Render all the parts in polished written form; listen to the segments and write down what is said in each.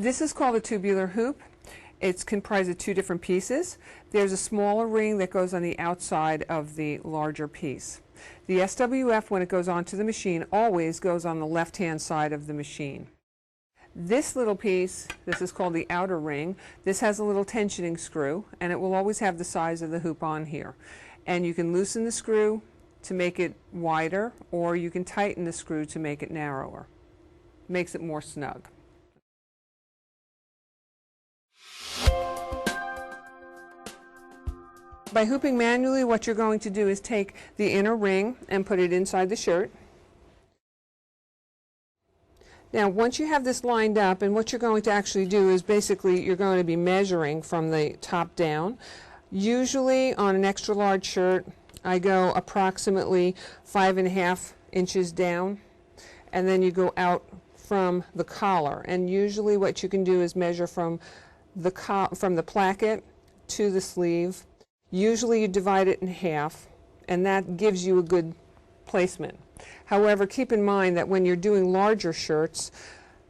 This is called a tubular hoop. It's comprised of two different pieces. There's a smaller ring that goes on the outside of the larger piece. The SWF, when it goes onto the machine, always goes on the left-hand side of the machine. This little piece, this is called the outer ring. This has a little tensioning screw, and it will always have the size of the hoop on here. And you can loosen the screw to make it wider, or you can tighten the screw to make it narrower. Makes it more snug. By hooping manually, what you're going to do is take the inner ring and put it inside the shirt. Now, once you have this lined up, and what you're going to actually do is basically you're going to be measuring from the top down. Usually on an extra large shirt, I go approximately 5.5 inches down, and then you go out from the collar. And usually what you can do is measure from the placket to the sleeve. Usually you divide it in half, and that gives you a good placement. However, keep in mind that when you're doing larger shirts,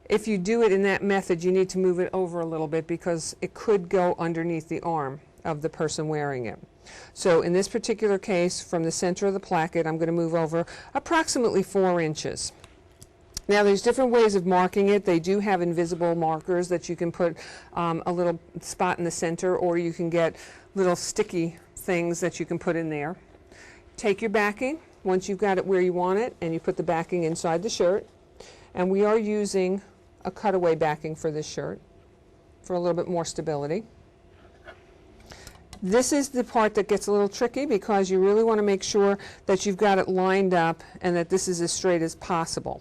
if you do it in that method, you need to move it over a little bit because it could go underneath the arm of the person wearing it. So in this particular case, from the center of the placket, I'm going to move over approximately 4 inches. Now, there's different ways of marking it. They do have invisible markers that you can put a little spot in the center, or you can get little sticky things that you can put in there. Take your backing once you've got it where you want it, and you put the backing inside the shirt. And we are using a cutaway backing for this shirt for a little bit more stability. This is the part that gets a little tricky because you really want to make sure that you've got it lined up and that this is as straight as possible.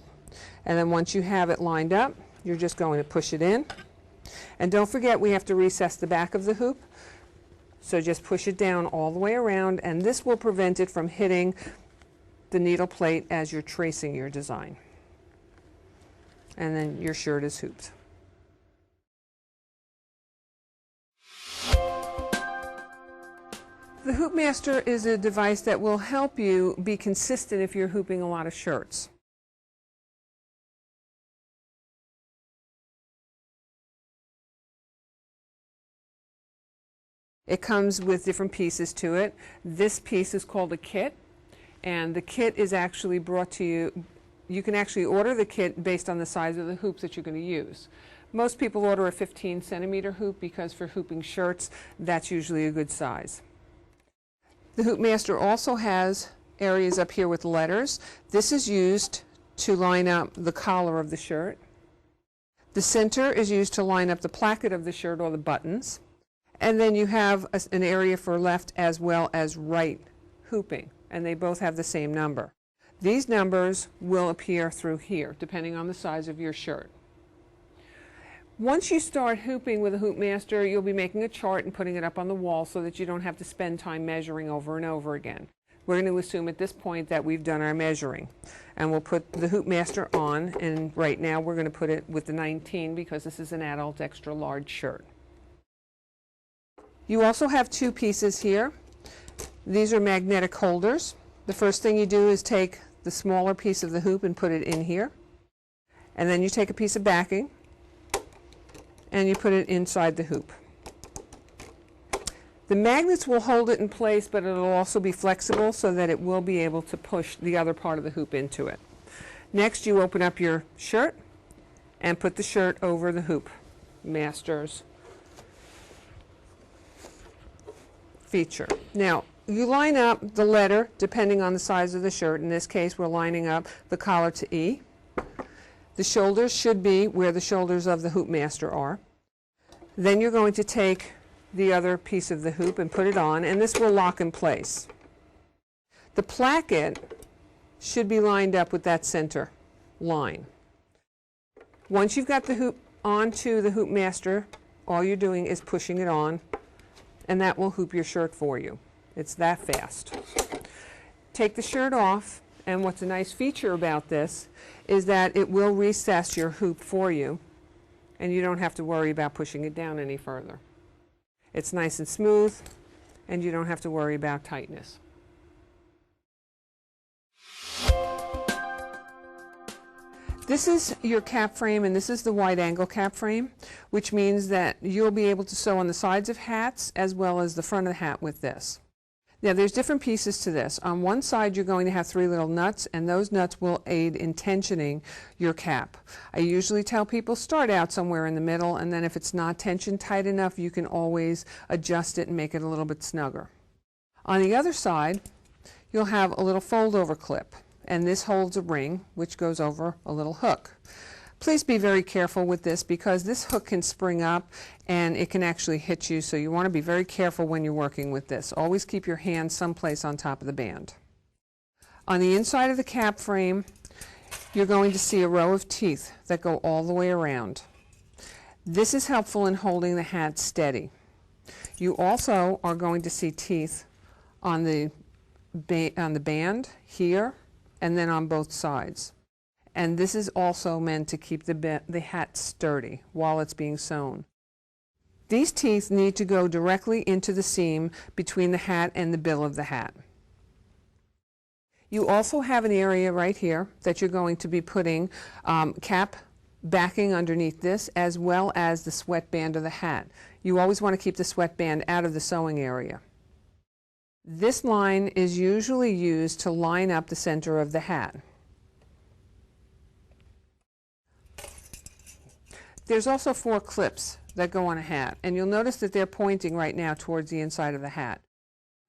And then once you have it lined up, you're just going to push it in. And don't forget, we have to recess the back of the hoop. So just push it down all the way around, and this will prevent it from hitting the needle plate as you're tracing your design. And then your shirt is hooped. The Hoop Master is a device that will help you be consistent if you're hooping a lot of shirts. It comes with different pieces to it. This piece is called a kit, and the kit is actually brought to you. You can actually order the kit based on the size of the hoops that you're going to use. Most people order a 15-centimeter hoop because for hooping shirts, that's usually a good size. The Hoop Master also has areas up here with letters. This is used to line up the collar of the shirt. The center is used to line up the placket of the shirt or the buttons. And then you have an area for left as well as right hooping, and they both have the same number. These numbers will appear through here, depending on the size of your shirt. Once you start hooping with a Hoop Master, you'll be making a chart and putting it up on the wall so that you don't have to spend time measuring over and over again. We're going to assume at this point that we've done our measuring. And we'll put the Hoop Master on, and right now we're going to put it with the 19 because this is an adult extra large shirt. You also have two pieces here. These are magnetic holders. The first thing you do is take the smaller piece of the hoop and put it in here. And then you take a piece of backing and you put it inside the hoop. The magnets will hold it in place, but it'll also be flexible so that it will be able to push the other part of the hoop into it. Next, you open up your shirt and put the shirt over the Hoop Master's feature. Now, you line up the letter depending on the size of the shirt. In this case, we're lining up the collar to E. The shoulders should be where the shoulders of the Hoop Master are. Then you're going to take the other piece of the hoop and put it on, and this will lock in place. The placket should be lined up with that center line. Once you've got the hoop onto the Hoop Master, all you're doing is pushing it on, and that will hoop your shirt for you. It's that fast. Take the shirt off, and what's a nice feature about this is that it will recess your hoop for you, and you don't have to worry about pushing it down any further. It's nice and smooth, and you don't have to worry about tightness. This is your cap frame, and this is the wide angle cap frame, which means that you'll be able to sew on the sides of hats as well as the front of the hat with this. Now there's different pieces to this. On one side you're going to have 3 little nuts, and those nuts will aid in tensioning your cap. I usually tell people start out somewhere in the middle, and then if it's not tensioned tight enough you can always adjust it and make it a little bit snugger. On the other side you'll have a little fold over clip, and this holds a ring which goes over a little hook. Please be very careful with this because this hook can spring up and it can actually hit you, so you want to be very careful when you're working with this. Always keep your hand someplace on top of the band. On the inside of the cap frame you're going to see a row of teeth that go all the way around. This is helpful in holding the hat steady. You also are going to see teeth on the band here and then on both sides. And this is also meant to keep the hat sturdy while it's being sewn. These teeth need to go directly into the seam between the hat and the bill of the hat. You also have an area right here that you're going to be putting cap backing underneath this, as well as the sweatband of the hat. You always want to keep the sweatband out of the sewing area. This line is usually used to line up the center of the hat. There's also 4 clips that go on a hat, and you'll notice that they're pointing right now towards the inside of the hat.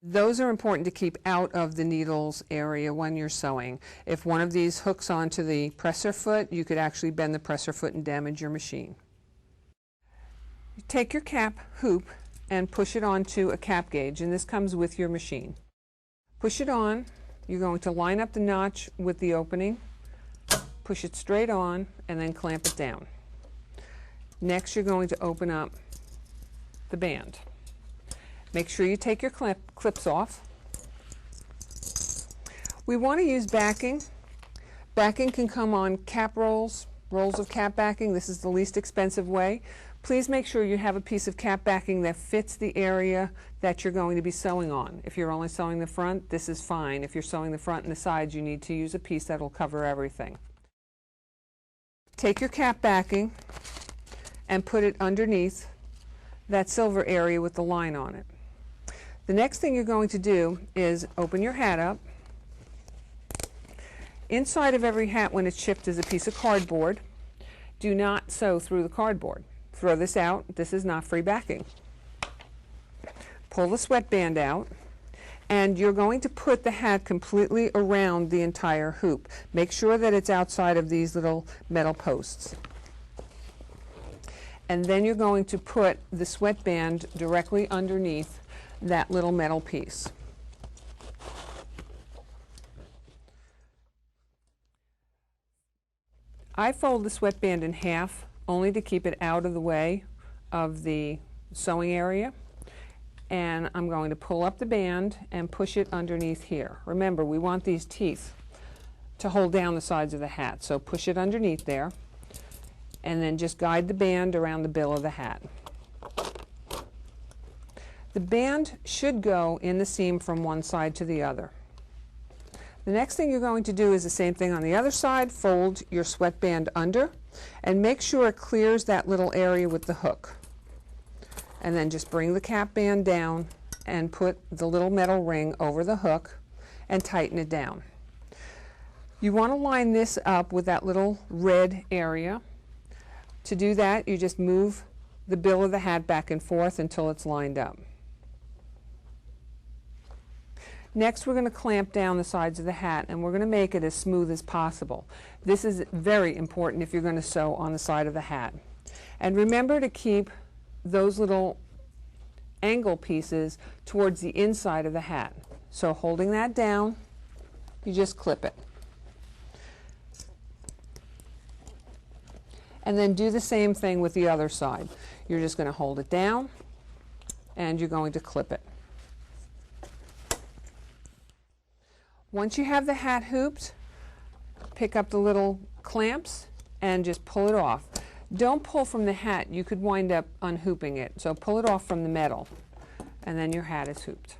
Those are important to keep out of the needles area when you're sewing. If one of these hooks onto the presser foot, you could actually bend the presser foot and damage your machine. You take your cap hoop and push it onto a cap gauge, and this comes with your machine. Push it on. You're going to line up the notch with the opening, push it straight on, and then clamp it down. Next you're going to open up the band. Make sure you take your clips off. We want to use backing. Backing can come on cap rolls of cap backing. This is the least expensive way. Please make sure you have a piece of cap backing that fits the area that you're going to be sewing on. If you're only sewing the front, this is fine. If you're sewing the front and the sides, you need to use a piece that will cover everything. Take your cap backing and put it underneath that silver area with the line on it. The next thing you're going to do is open your hat up. Inside of every hat when it's shipped is a piece of cardboard. Do not sew through the cardboard. Throw this out. This is not free backing. Pull the sweatband out, and you're going to put the hat completely around the entire hoop. Make sure that it's outside of these little metal posts. And then you're going to put the sweatband directly underneath that little metal piece. I fold the sweatband in half only to keep it out of the way of the sewing area, and I'm going to pull up the band and push it underneath here. Remember, we want these teeth to hold down the sides of the hat, so push it underneath there and then just guide the band around the bill of the hat. The band should go in the seam from one side to the other. The next thing you're going to do is the same thing on the other side. Fold your sweatband under and make sure it clears that little area with the hook. And then just bring the cap band down and put the little metal ring over the hook and tighten it down. You want to line this up with that little red area. To do that, you just move the bill of the hat back and forth until it's lined up. Next, we're going to clamp down the sides of the hat, and we're going to make it as smooth as possible. This is very important if you're going to sew on the side of the hat. And remember to keep those little angle pieces towards the inside of the hat. So holding that down, you just clip it. And then do the same thing with the other side. You're just going to hold it down and you're going to clip it. Once you have the hat hooped, pick up the little clamps and just pull it off. Don't pull from the hat. You could wind up unhooping it. So pull it off from the metal and then your hat is hooped.